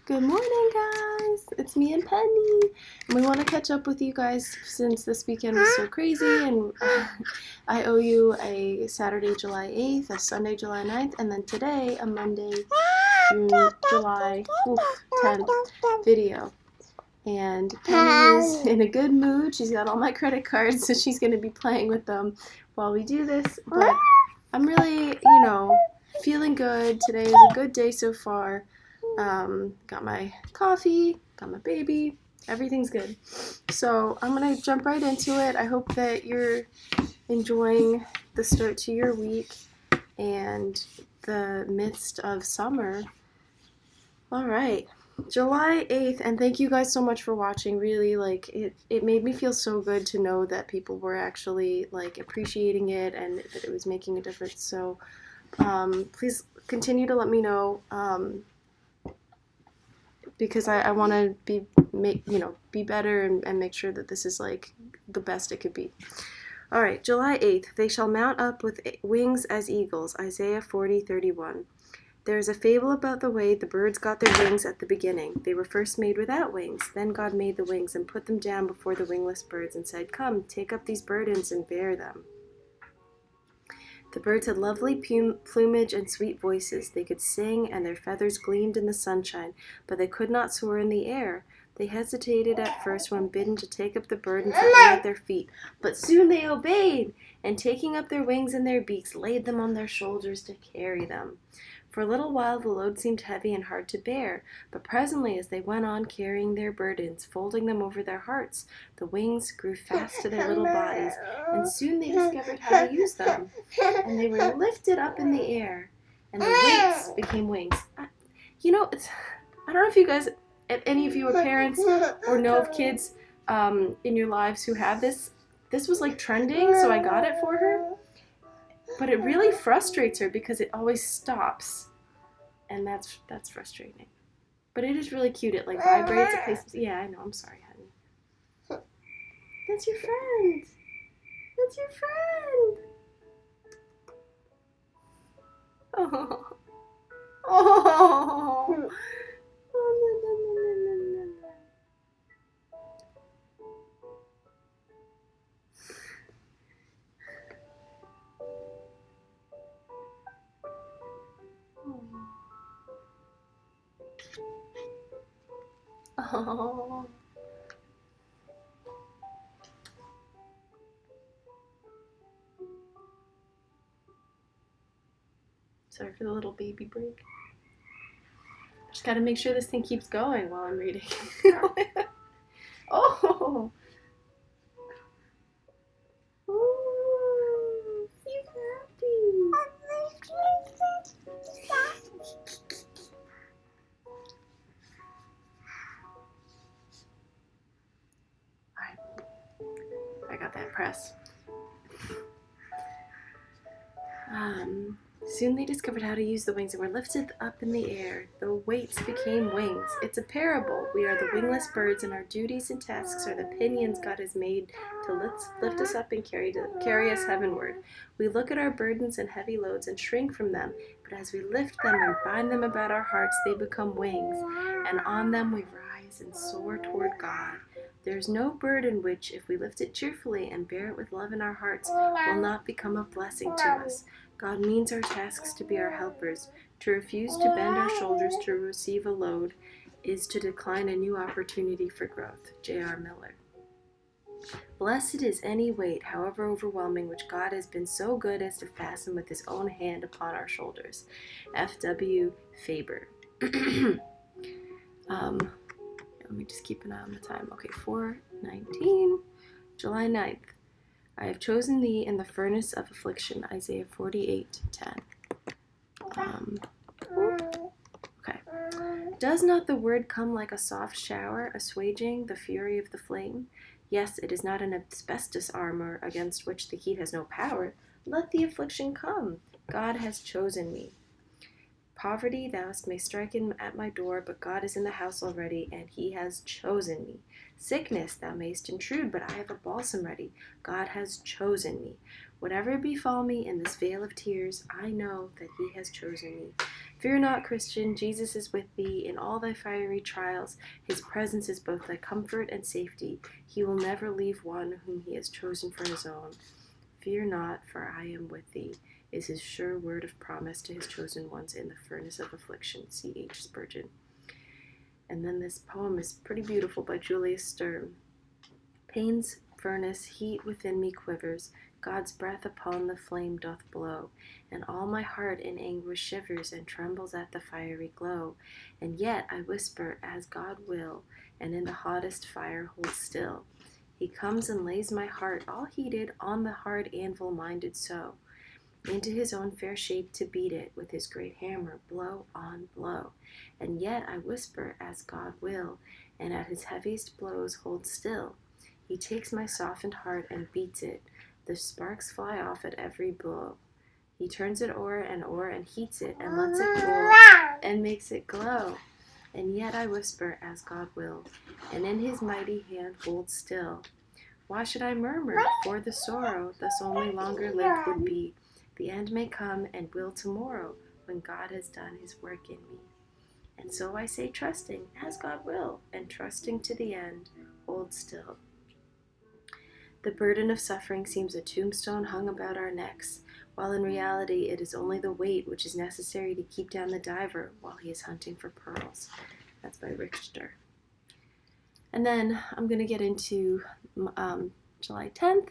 Good morning, guys. It's me and Penny. And we want to catch up with you guys since this weekend was so crazy. And I owe you a Saturday, July 8th, a Sunday, July 9th, and then today, a Monday, July 10th video. And Penny is in a good mood. She's got all my credit cards, so she's going to be playing with them while we do this. But I'm really, feeling good. Today is a good day so far. Got my coffee, got my baby, everything's good. So I'm gonna jump right into it. I hope that you're enjoying the start to your week and the midst of summer. All right, July 8th, and thank you guys so much for watching. Really, it made me feel so good to know that people were actually appreciating it and that it was making a difference. So please continue to let me know. Because I want to be better and make sure that this is the best it could be. All right, July 8th. They shall mount up with wings as eagles. Isaiah 40:31. There is a fable about the way the birds got their wings at the beginning. They were first made without wings. Then God made the wings and put them down before the wingless birds and said, "Come, take up these burdens and bear them." The birds had lovely plumage and sweet voices. They could sing, and their feathers gleamed in the sunshine, but they could not soar in the air. They hesitated at first when bidden to take up the burdens that lay at their feet, but soon they obeyed, and taking up their wings in their beaks, laid them on their shoulders to carry them. For a little while the load seemed heavy and hard to bear, but presently as they went on carrying their burdens, folding them over their hearts, the wings grew fast to their little bodies, and soon they discovered how to use them. And they were lifted up in the air, and the weights became wings. I don't know if any of you are parents or know of kids in your lives who have this. This was trending, so I got it for her. But it really frustrates her because it always stops, and that's frustrating. But it is really cute. It vibrates. It plays. Yeah, I know. I'm sorry, honey. That's your friend. That's your friend. Oh. Oh. Oh. Sorry for the little baby break. Just gotta make sure this thing keeps going while I'm reading. Oh! Oh, he's happy. Alright, I got that press. Soon they discovered how to use the wings and were lifted up in the air. The weights became wings. It's a parable. We are the wingless birds, and our duties and tasks are the pinions God has made to lift us up and carry us heavenward. We look at our burdens and heavy loads and shrink from them, but as we lift them and bind them about our hearts, they become wings, and on them we rise and soar toward God. There is no burden which, if we lift it cheerfully and bear it with love in our hearts, will not become a blessing to us. God means our tasks to be our helpers. To refuse to bend our shoulders to receive a load is to decline a new opportunity for growth. J.R. Miller. Blessed is any weight, however overwhelming, which God has been so good as to fasten with his own hand upon our shoulders. F.W. Faber. Let me just keep an eye on the time. Okay, 4:19, July 9th. I have chosen thee in the furnace of affliction. Isaiah 48:10. Okay. Does not the word come like a soft shower, assuaging the fury of the flame? Yes, it is not an asbestos armor against which the heat has no power. Let the affliction come. God has chosen me. Poverty thou may strike in at my door, but God is in the house already, and he has chosen me. Sickness thou mayst intrude, but I have a balsam ready. God has chosen me. Whatever befall me in this vale of tears, I know that he has chosen me. Fear not, Christian, Jesus is with thee in all thy fiery trials. His presence is both thy comfort and safety. He will never leave one whom he has chosen for his own. Fear not, for I am with thee, is his sure word of promise to his chosen ones in the furnace of affliction. C.H. Spurgeon. And then this poem is pretty beautiful by Julius Sturm. Pain's furnace heat within me quivers, God's breath upon the flame doth blow, and all my heart in anguish shivers and trembles at the fiery glow. And yet I whisper, as God will, and in the hottest fire hold still. He comes and lays my heart all heated on the hard anvil minded so, into his own fair shape to beat it with his great hammer, blow on blow. And yet I whisper, as God will, and at his heaviest blows hold still. He takes my softened heart and beats it, the sparks fly off at every blow. He turns it o'er and heats it, and lets it cool, and makes it glow. And yet I whisper, as God will, and in his mighty hand hold still. Why should I murmur? For the sorrow thus only longer lived would be. The end may come and will tomorrow, when God has done his work in me. And so I say, trusting, as God will, and trusting to the end, hold still. The burden of suffering seems a tombstone hung about our necks, while in reality it is only the weight which is necessary to keep down the diver while he is hunting for pearls. That's by Richter. And then I'm going to get into July 10th,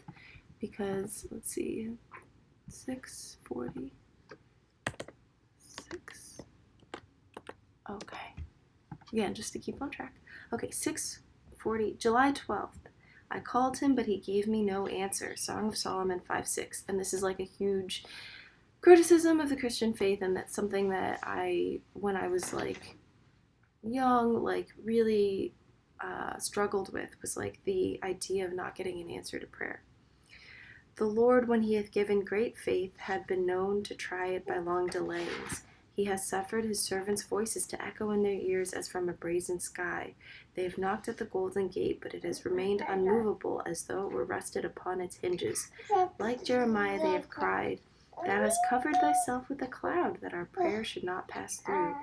because, let's see, 6:40. Okay. Again, just to keep on track. Okay, 6:40, July 12th. I called him, but he gave me no answer. Song of Solomon 5:6. And this is like a huge criticism of the Christian faith, and that's something that when I was like young, like really struggled with, was like the idea of not getting an answer to prayer. The Lord, when he hath given great faith, had been known to try it by long delays. He has suffered his servants' voices to echo in their ears as from a brazen sky. They have knocked at the golden gate, but it has remained unmovable, as though it were rested upon its hinges. Like Jeremiah they have cried, Thou hast covered thyself with a cloud, that our prayer should not pass through.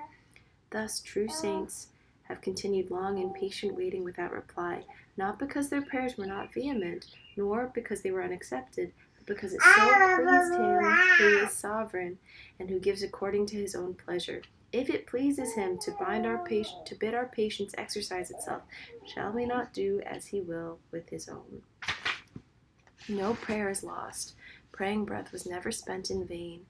Thus true saints have continued long in patient waiting without reply, not because their prayers were not vehement, nor because they were unaccepted, but because it so pleased him who is sovereign, and who gives according to his own pleasure. If it pleases him to bid our patience exercise itself, shall we not do as he will with his own? No prayer is lost. Praying breath was never spent in vain.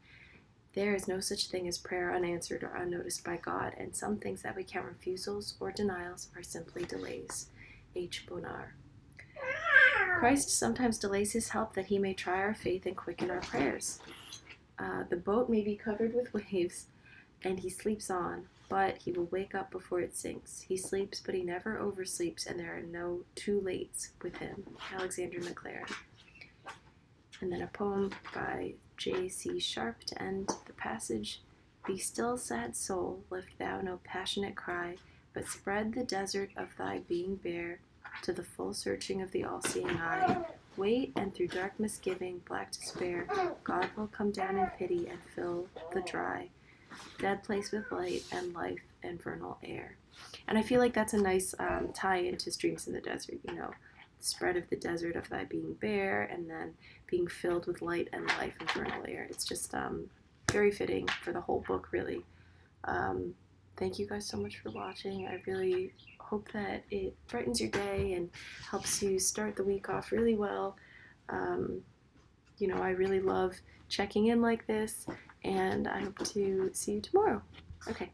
There is no such thing as prayer unanswered or unnoticed by God, and some things that we count refusals or denials are simply delays. H. Bonar. Christ sometimes delays his help that he may try our faith and quicken our prayers. The boat may be covered with waves, and he sleeps on, but he will wake up before it sinks. He sleeps, but he never oversleeps, and there are no too lates with him. Alexander Maclaren. And then a poem by J.C. Sharp to end the passage. Be still, sad soul, lift thou no passionate cry, but spread the desert of thy being bare to the full searching of the all-seeing eye. Wait, and through dark misgiving, black despair, God will come down in pity and fill the dry, dead place with light and life and vernal air. And I feel like that's a nice tie into Streams in the Desert, the spread of the desert of thy being bare, and then being filled with light and life and vernal air. It's just very fitting for the whole book, really. Thank you guys so much for watching. I really hope that it brightens your day and helps you start the week off really well. I really love checking in like this, and I hope to see you tomorrow. Okay.